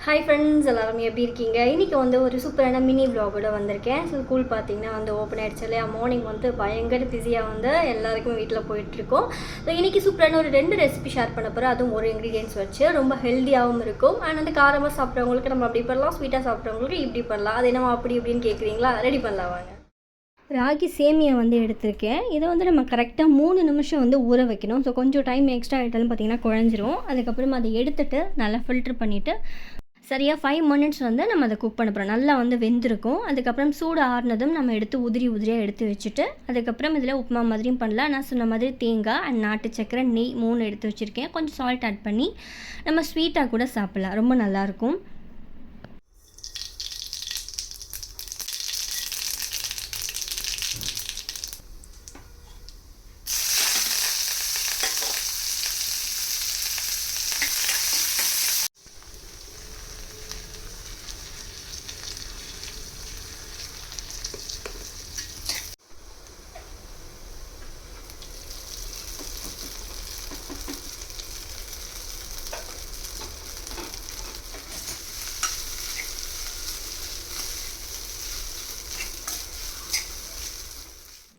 Hi friends, எல்லாரும் எப்படி இருக்கீங்க? இன்றைக்கி வந்து ஒரு சூப்பரான மினி விலாகோட வந்திருக்கேன். ஸோ ஸ்கூல் பார்த்தீங்கன்னா வந்து ஓப்பன் ஆகிடுச்சு இல்லையா? மார்னிங் வந்து பயங்கர பிஸியாக வந்து எல்லாருக்கும் வீட்டில் போயிட்டுருக்கோம். ஸோ இன்றைக்கி சூப்பரான ஒரு 2 ரெசிபி ஷேர் பண்ண போகிறேன். அதுவும் ஒரு இன்க்ரீடியன்ஸ் வச்சு ரொம்ப ஹெல்த்தியாகவும் இருக்கும். அண்ட் வந்து காரமாக சாப்பிட்றவங்களுக்கு நம்ம அப்படி பண்ணலாம், ஸ்வீட்டாக சாப்பிட்றவங்களுக்கு இப்படி பண்ணலாம். அது என்னவா அப்படி இப்படின்னு கேட்குறீங்களா? ரெடி பண்ணலாம் வாங்க. ராகி சேமியா வந்து எடுத்திருக்கேன். இதை வந்து நம்ம கரெக்டாக 3 நிமிஷம் வந்து ஊற வைக்கணும். ஸோ கொஞ்சம் டைம் எக்ஸ்ட்ரா ஆகிட்டாலும் பார்த்திங்கன்னா குழஞ்சிரும். அதுக்கப்புறம் அதை எடுத்துகிட்டு நல்லா ஃபில்ட்ரு பண்ணிவிட்டு சரியாக 5 மினிட்ஸ் வந்து நம்ம அதை குக் பண்ண போகிறோம். நல்லா வந்து வெந்திருக்கும். அதுக்கப்புறம் சூடு ஆறுனதும் நம்ம எடுத்து உதிரியாக எடுத்து வச்சுட்டு அதுக்கப்புறம் இதில் உப்புமா மாதிரியும் பண்ணலாம். நான் சொன்ன மாதிரி தேங்காய் அண்ட் நாட்டு சக்கரை, நெய் 3 எடுத்து வச்சுருக்கேன். கொஞ்சம் சால்ட் ஆட் பண்ணி நம்ம ஸ்வீட்டாக கூட சாப்பிட்லாம். ரொம்ப நல்லாயிருக்கும்.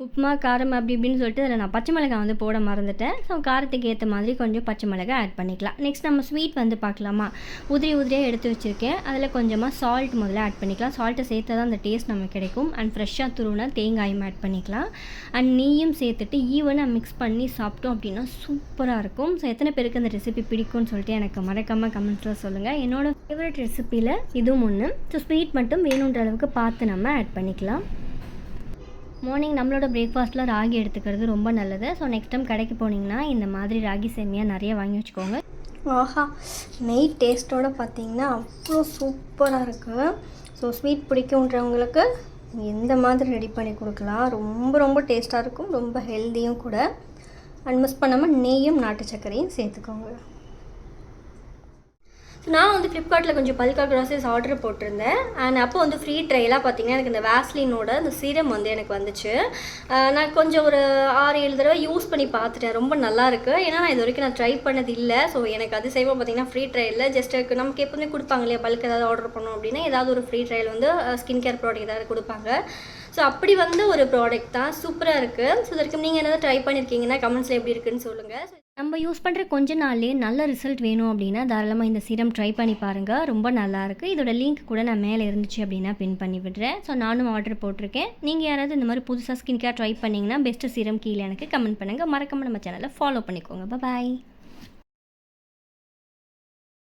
உப்புமா காரம் அப்படி இப்படின்னு சொல்லிட்டு அதில் நான் பச்சை மிளகாய் வந்து போட மறந்துட்டேன். ஸோ காரத்துக்கு ஏற்ற மாதிரி கொஞ்சம் பச்சை மிளகாய் ஆட் பண்ணிக்கலாம். நெக்ஸ்ட் நம்ம ஸ்வீட் வந்து பார்க்கலாமா? உதிரியாக எடுத்து வச்சுருக்கேன். அதில் கொஞ்சமாக சால்ட் முதல்ல ஆட் பண்ணிக்கலாம். சால்ட்டை சேர்த்து தான் அந்த டேஸ்ட் நமக்கு கிடைக்கும். அண்ட் ஃப்ரெஷ்ஷாக துருவினா தேங்காயும் ஆட் பண்ணிக்கலாம். அண்ட் நெய்யும் சேர்த்துட்டு ஈவனாக மிக்ஸ் பண்ணி சாப்பிட்டோம் அப்படின்னா சூப்பராக இருக்கும். ஸோ எத்தனை பேருக்கு அந்த ரெசிபி பிடிக்கும்னு சொல்லிட்டு எனக்கு மறக்காமல் கமெண்ட்ஸில் சொல்லுங்கள். என்னோடய ஃபேவரட் ரெசிப்பியில் இதுவும் ஒன்று. ஸோ ஸ்வீட் மட்டும் வேணுன்ற அளவுக்கு பார்த்து நம்ம ஆட் பண்ணிக்கலாம். மார்னிங் நம்மளோட பிரேக்ஃபாஸ்ட்டில் ராகி எடுத்துக்கிறது ரொம்ப நல்லது. ஸோ நெக்ஸ்ட் டைம் கடைக்கு போனீங்கன்னா இந்த மாதிரி ராகி சேமியா நிறைய வாங்கி வச்சுக்கோங்க. ஆஹா, நெய் டேஸ்ட்டோடு பார்த்தீங்கன்னா அவ்வளோ சூப்பராக இருக்குது. ஸோ ஸ்வீட் பிடிக்குன்றவங்களுக்கு எந்த மாதிரி ரெடி பண்ணி கொடுக்கலாம். ரொம்ப டேஸ்ட்டாக இருக்கும். ரொம்ப ஹெல்த்தியும் கூட. அண்ட் மிஸ் பண்ணாமல் நெய்யும் நாட்டு சர்க்கரையும் சேர்த்துக்கோங்க. நான் வந்து ஃப்ளிப்கார்ட்டில் கொஞ்சம் பல்கா க்ராசரிஸ் ஆர்டர் போட்டிருந்தேன். அண்ட் அப்போ வந்து ஃப்ரீ ட்ரையலாக பார்த்தீங்கன்னா எனக்கு இந்த வேஸ்லினோட இந்த சீரம் வந்து எனக்கு வந்துச்சு. நான் கொஞ்சம் ஒரு 6-7 தடவை யூஸ் பண்ணி பார்த்துட்டேன். ரொம்ப நல்லாயிருக்கு. ஏன்னா நான் இது வரைக்கும் நான் ட்ரை பண்ணது இல்லை. ஸோ எனக்கு அதிசயமாக பார்த்தீங்கன்னா ஃப்ரீ ட்ரையலில் ஜஸ்ட்டு நமக்கு எப்போதுமே கொடுப்பாங்க இல்லையா, பல்க் ஏதாவது ஆர்டர் பண்ணோம் அப்படின்னா ஏதாவது ஒரு ஃப்ரீ ட்ரையல் வந்து ஸ்கின் கேர் ப்ராடக்ட் ஏதாவது கொடுப்பாங்க. ஸோ அப்படி வந்து ஒரு ப்ராடக்ட் தான். சூப்பராக இருக்குது. ஸோ இதற்கு நீங்கள் என்னதான் ட்ரை பண்ணியிருக்கீங்கன்னா கமெண்ட்ஸில் எப்படி இருக்குன்னு சொல்லுங்கள். நம்ம யூஸ் பண்ணுற கொஞ்ச நாள்லேயே நல்ல ரிசல்ட் வேணும் அப்படின்னா தாராளமாக இந்த சீரம் ட்ரை பண்ணி பாருங்கள். ரொம்ப நல்லாயிருக்கு. இதோட லிங்க் கூட நான் மேலே இருந்துச்சு அப்படின்னா பின் பண்ணி விடுறேன். ஸோ நானும் ஆர்டர் போட்டிருக்கேன். நீங்கள் யாராவது இந்த மாதிரி புதுசாக ஸ்கின் கேர் ட்ரை பண்ணிங்கன்னா பெஸ்ட்டு சீரம் கீழே எனக்கு கமெண்ட் பண்ணுங்கள். மறக்காமல் நம்ம சேனலை ஃபாலோ பண்ணிக்கோங்க. பாய்.